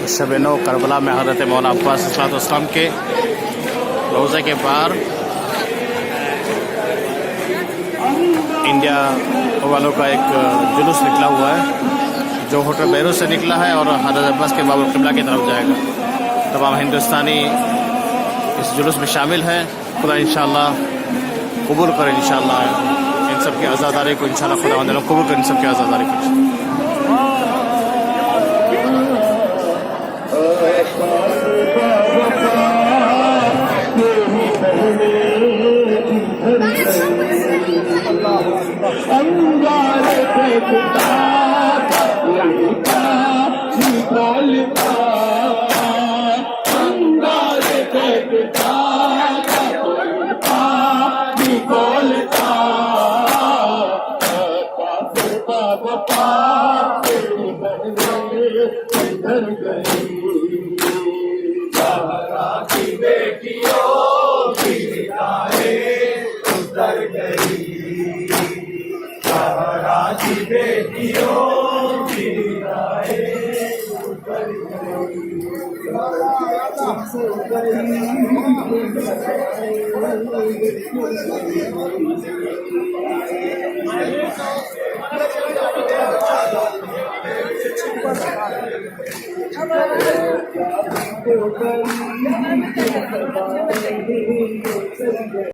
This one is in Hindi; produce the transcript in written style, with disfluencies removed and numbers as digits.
शब नौ करबला में हज़रत मौला अब्बास अलैहिस्सलाम के रोज़े के बाहर इंडिया वालों का एक जुलूस निकला हुआ है जो होटल बैरूत से निकला है और हज़रत अब्बास के बाबुल क़िबला की तरफ जाएगा। तमाम हिंदुस्तानी इस जुलूस में शामिल हैं। खुदा इंशाअल्लाह कबूल करें, इंशाअल्लाह इन सब की आज़ादारी को इंशाअल्लाह खुदा कबूल करें, इन सब की आज़ादारी को।